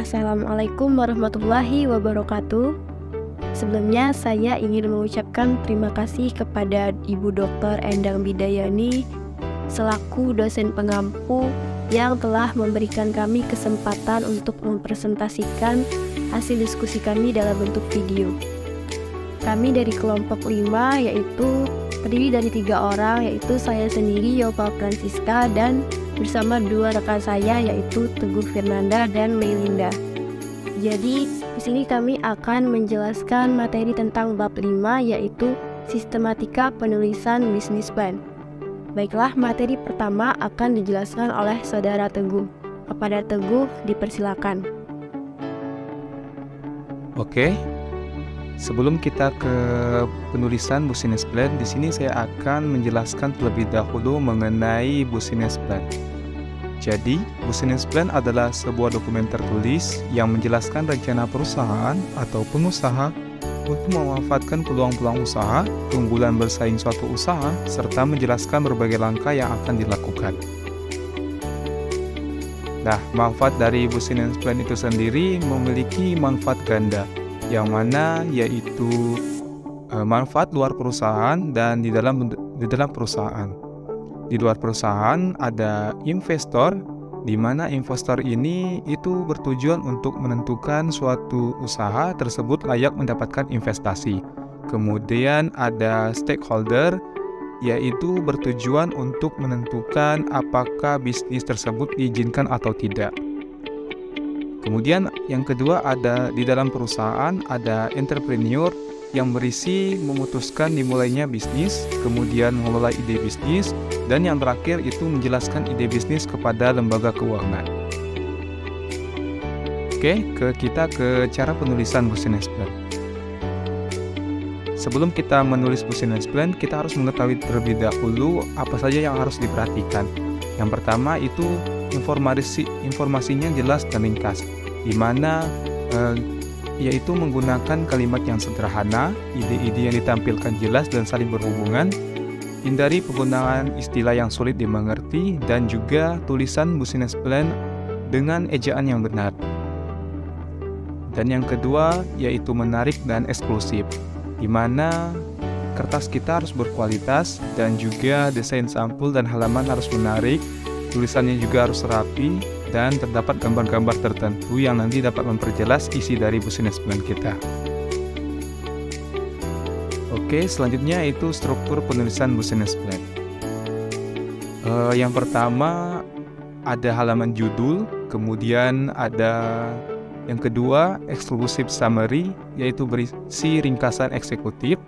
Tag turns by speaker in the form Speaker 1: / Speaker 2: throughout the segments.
Speaker 1: Assalamualaikum warahmatullahi wabarakatuh. Sebelumnya saya ingin mengucapkan terima kasih kepada Ibu Dr. Endang Bidayani selaku dosen pengampu yang telah memberikan kami kesempatan untuk mempresentasikan hasil diskusi kami dalam bentuk video. Kami dari kelompok 5 yaitu terdiri dari 3 orang, yaitu saya sendiri Yopa Francisca dan bersama 2 rekan saya yaitu Teguh Fernanda dan Melinda. Jadi di sini kami akan menjelaskan materi tentang bab 5 yaitu sistematika penulisan bisnis plan. Baiklah, materi pertama akan dijelaskan oleh Saudara Teguh. Kepada Teguh dipersilakan.
Speaker 2: Oke. Sebelum kita ke penulisan business plan, di sini saya akan menjelaskan terlebih dahulu mengenai business plan. Jadi, business plan adalah sebuah dokumen tertulis yang menjelaskan rencana perusahaan atau pengusaha untuk memanfaatkan peluang-peluang usaha, keunggulan bersaing suatu usaha, serta menjelaskan berbagai langkah yang akan dilakukan. Nah, manfaat dari business plan itu sendiri memiliki manfaat ganda, yang mana yaitu manfaat luar perusahaan dan di dalam perusahaan. Di luar perusahaan ada investor, di mana investor ini itu bertujuan untuk menentukan suatu usaha tersebut layak mendapatkan investasi. Kemudian ada stakeholder, yaitu bertujuan untuk menentukan apakah bisnis tersebut diizinkan atau tidak. Kemudian yang kedua ada di dalam perusahaan ada entrepreneur yang berisi memutuskan dimulainya bisnis, kemudian mengelola ide bisnis, dan yang terakhir itu menjelaskan ide bisnis kepada lembaga keuangan. Oke, kita ke cara penulisan business plan. Sebelum kita menulis business plan, kita harus mengetahui terlebih dahulu apa saja yang harus diperhatikan. Yang pertama itu informasinya jelas dan ringkas, di mana yaitu menggunakan kalimat yang sederhana, ide-ide yang ditampilkan jelas dan saling berhubungan, hindari penggunaan istilah yang sulit dimengerti, dan juga tulisan business plan dengan ejaan yang benar. Dan yang kedua yaitu menarik dan eksklusif, di mana kertas kita harus berkualitas dan juga desain sampul dan halaman harus menarik, tulisannya juga harus rapi, dan terdapat gambar-gambar tertentu yang nanti dapat memperjelas isi dari business plan kita. Oke, selanjutnya itu struktur penulisan business plan. Yang pertama ada halaman judul, kemudian ada yang kedua exclusive summary, yaitu berisi ringkasan eksekutif,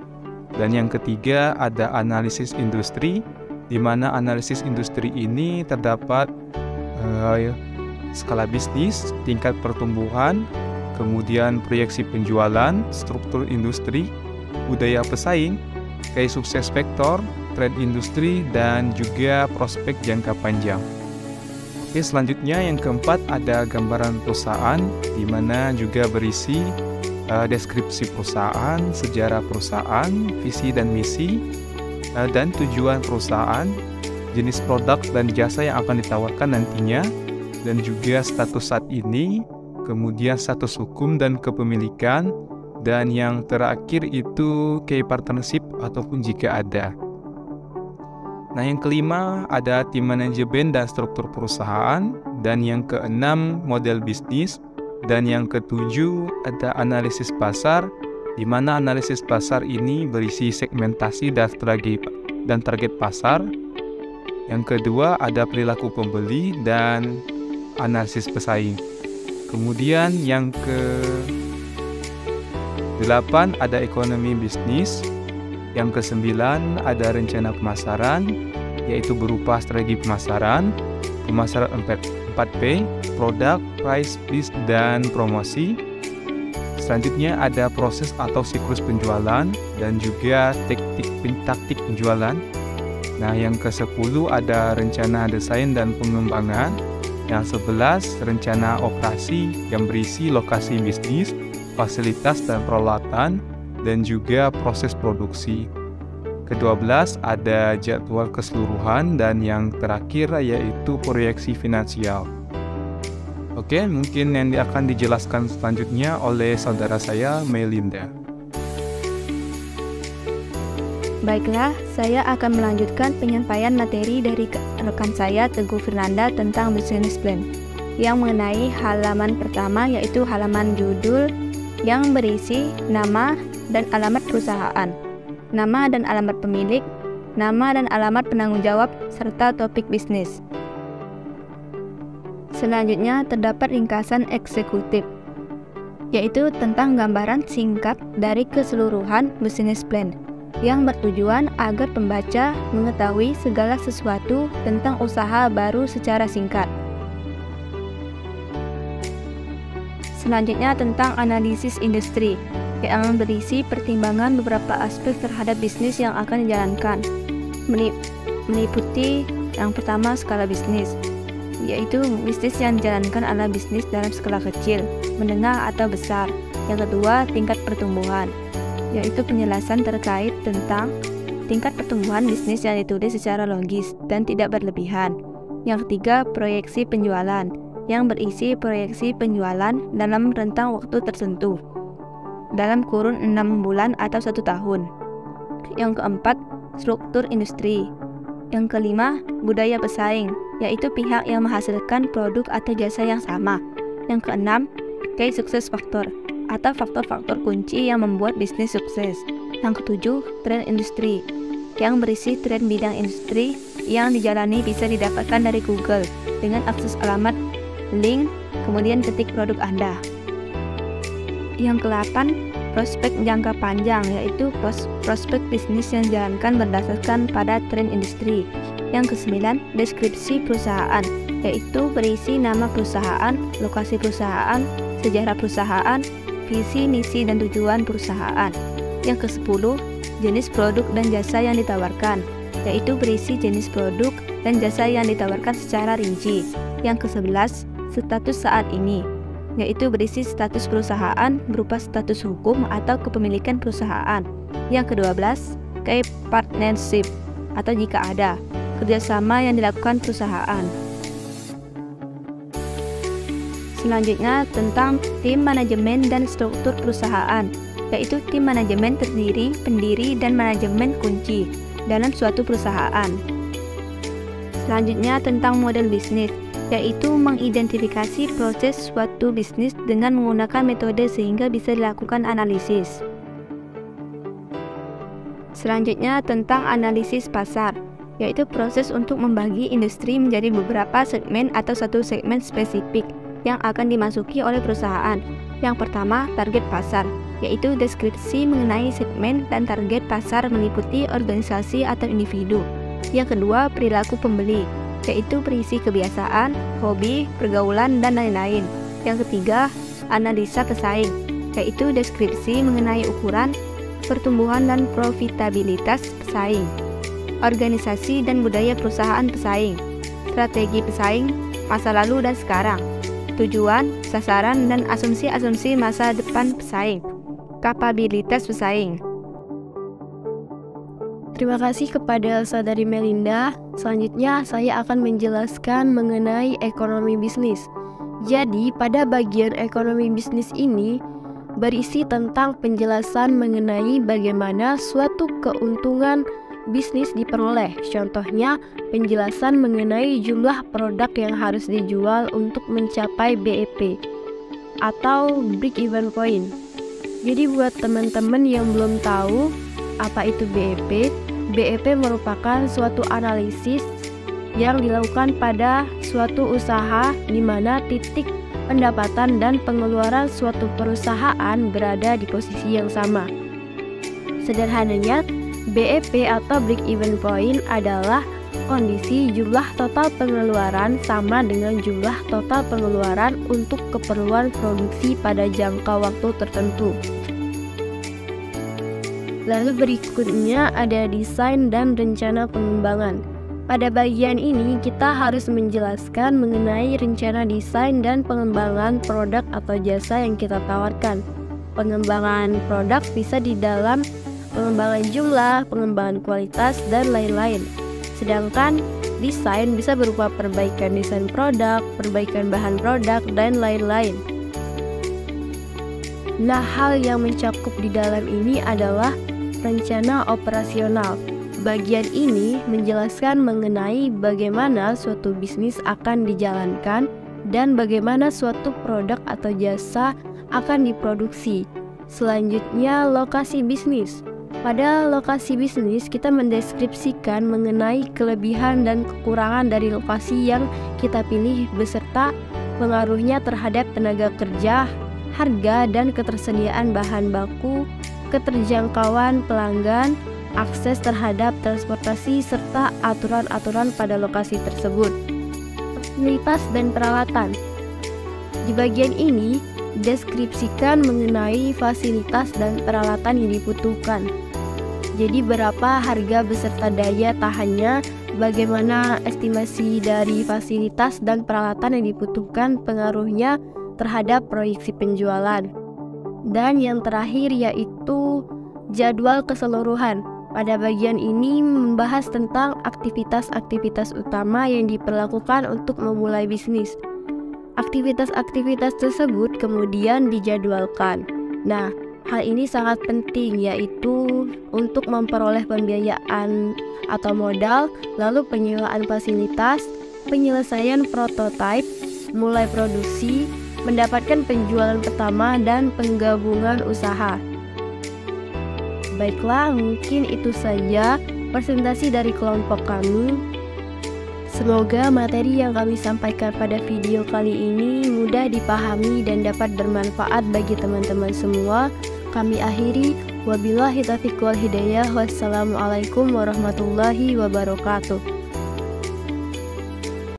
Speaker 2: dan yang ketiga ada analisis industri, di mana analisis industri ini terdapat skala bisnis, tingkat pertumbuhan, kemudian proyeksi penjualan, struktur industri, budaya pesaing, key sukses factor, tren industri, dan juga prospek jangka panjang. Oke, selanjutnya yang keempat ada gambaran perusahaan, di mana juga berisi deskripsi perusahaan, sejarah perusahaan, visi dan misi, dan tujuan perusahaan, jenis produk dan jasa yang akan ditawarkan nantinya, dan juga status saat ini, kemudian status hukum dan kepemilikan, dan yang terakhir itu key partnership ataupun jika ada. Nah, yang kelima ada tim manajemen dan struktur perusahaan, dan yang keenam model bisnis, dan yang ketujuh ada analisis pasar, di mana analisis pasar ini berisi segmentasi dan target pasar. Yang kedua ada perilaku pembeli dan analisis pesaing. Kemudian yang ke-8 ada ekonomi bisnis. Yang ke-9 ada rencana pemasaran, yaitu berupa strategi pemasaran 4P, produk, price, list, dan promosi. Selanjutnya ada proses atau siklus penjualan dan juga taktik penjualan. Nah, yang ke-10 ada rencana desain dan pengembangan. Yang 11 rencana operasi yang berisi lokasi bisnis, fasilitas dan peralatan, dan juga proses produksi. Ke-12 ada jadwal keseluruhan, dan yang terakhir yaitu proyeksi finansial. Oke, mungkin yang akan dijelaskan selanjutnya oleh saudara saya, Melinda.
Speaker 3: Baiklah, saya akan melanjutkan penyampaian materi dari rekan saya, Teguh Fernanda, tentang business plan yang mengenai halaman pertama, yaitu halaman judul yang berisi nama dan alamat perusahaan, nama dan alamat pemilik, nama dan alamat penanggung jawab, serta topik bisnis. Selanjutnya terdapat ringkasan eksekutif, yaitu tentang gambaran singkat dari keseluruhan business plan yang bertujuan agar pembaca mengetahui segala sesuatu tentang usaha baru secara singkat. Selanjutnya tentang analisis industri, yang berisi pertimbangan beberapa aspek terhadap bisnis yang akan dijalankan, meliputi yang pertama skala bisnis, yaitu bisnis yang dijalankan adalah bisnis dalam skala kecil, menengah atau besar. Yang kedua, tingkat pertumbuhan, yaitu penjelasan terkait tentang tingkat pertumbuhan bisnis yang ditulis secara logis dan tidak berlebihan. Yang ketiga, proyeksi penjualan, yang berisi proyeksi penjualan dalam rentang waktu tertentu, dalam kurun 6 bulan atau 1 tahun. Yang keempat, struktur industri. Yang kelima, budaya pesaing, yaitu pihak yang menghasilkan produk atau jasa yang sama. Yang keenam, key success factor, atau faktor-faktor kunci yang membuat bisnis sukses. Yang ketujuh, tren industri, yang berisi tren bidang industri yang dijalani bisa didapatkan dari Google dengan akses alamat, link, kemudian ketik produk Anda. Yang ke-8, prospek jangka panjang, yaitu prospek bisnis yang dijalankan berdasarkan pada tren industri. Yang ke-9, deskripsi perusahaan, yaitu berisi nama perusahaan, lokasi perusahaan, sejarah perusahaan, visi, misi, dan tujuan perusahaan. Yang ke-10, jenis produk dan jasa yang ditawarkan, yaitu berisi jenis produk dan jasa yang ditawarkan secara rinci. Yang ke-11, status saat ini, yaitu berisi status perusahaan berupa status hukum atau kepemilikan perusahaan. Yang ke-12, key partnership, atau jika ada, kerjasama yang dilakukan perusahaan. Selanjutnya tentang tim manajemen dan struktur perusahaan, yaitu tim manajemen terdiri, pendiri, dan manajemen kunci dalam suatu perusahaan. Selanjutnya tentang model bisnis, yaitu mengidentifikasi proses suatu bisnis dengan menggunakan metode sehingga bisa dilakukan analisis. Selanjutnya tentang analisis pasar, yaitu proses untuk membagi industri menjadi beberapa segmen atau satu segmen spesifik yang akan dimasuki oleh perusahaan. Yang pertama, target pasar, yaitu deskripsi mengenai segmen dan target pasar meliputi organisasi atau individu. Yang kedua, perilaku pembeli, yaitu berisi kebiasaan, hobi, pergaulan, dan lain-lain. Yang ketiga, analisa pesaing, yaitu deskripsi mengenai ukuran, pertumbuhan, dan profitabilitas pesaing, organisasi dan budaya perusahaan pesaing, strategi pesaing, masa lalu dan sekarang, tujuan, sasaran, dan asumsi-asumsi masa depan pesaing, kapabilitas pesaing.
Speaker 1: Terima kasih kepada saudari Melinda. Selanjutnya saya akan menjelaskan mengenai ekonomi bisnis. Jadi pada bagian ekonomi bisnis ini berisi tentang penjelasan mengenai bagaimana suatu keuntungan bisnis diperoleh. Contohnya penjelasan mengenai jumlah produk yang harus dijual untuk mencapai BEP atau break even point. Jadi buat teman-teman yang belum tahu apa itu BEP, BEP merupakan suatu analisis yang dilakukan pada suatu usaha di mana titik pendapatan dan pengeluaran suatu perusahaan berada di posisi yang sama. Sederhananya, BEP atau break even point adalah kondisi jumlah total pengeluaran sama dengan jumlah total pengeluaran untuk keperluan produksi pada jangka waktu tertentu. Lalu berikutnya ada desain dan rencana pengembangan. Pada bagian ini kita harus menjelaskan mengenai rencana desain dan pengembangan produk atau jasa yang kita tawarkan. Pengembangan produk bisa di dalam pengembangan jumlah, pengembangan kualitas, dan lain-lain. Sedangkan Desain bisa berupa perbaikan desain produk, perbaikan bahan produk, dan lain-lain. Nah, hal yang mencakup di dalam ini adalah rencana operasional. Bagian ini menjelaskan mengenai bagaimana suatu bisnis akan dijalankan dan bagaimana suatu produk atau jasa akan diproduksi. Selanjutnya, lokasi bisnis. Pada lokasi bisnis, kita mendeskripsikan mengenai kelebihan dan kekurangan dari lokasi yang kita pilih beserta pengaruhnya terhadap tenaga kerja, harga dan ketersediaan bahan baku, keterjangkauan pelanggan, akses terhadap transportasi, serta aturan-aturan pada lokasi tersebut. Fasilitas dan peralatan. Di bagian ini, deskripsikan mengenai fasilitas dan peralatan yang dibutuhkan. Jadi berapa harga beserta daya tahannya, bagaimana estimasi dari fasilitas dan peralatan yang dibutuhkan, pengaruhnya terhadap proyeksi penjualan. Dan yang terakhir yaitu jadwal keseluruhan. Pada bagian ini membahas tentang aktivitas-aktivitas utama yang diperlakukan untuk memulai bisnis. Aktivitas-aktivitas tersebut kemudian dijadwalkan. Nah, hal ini sangat penting, yaitu untuk memperoleh pembiayaan atau modal, lalu penyewaan fasilitas, penyelesaian prototipe, mulai produksi, mendapatkan penjualan pertama, dan penggabungan usaha. Baiklah, mungkin itu saja presentasi dari kelompok kami. Semoga materi yang kami sampaikan pada video kali ini mudah dipahami dan dapat bermanfaat bagi teman-teman semua. Kami akhiri, wabillahi taufiq wal hidayah. Wassalamualaikum warahmatullahi wabarakatuh.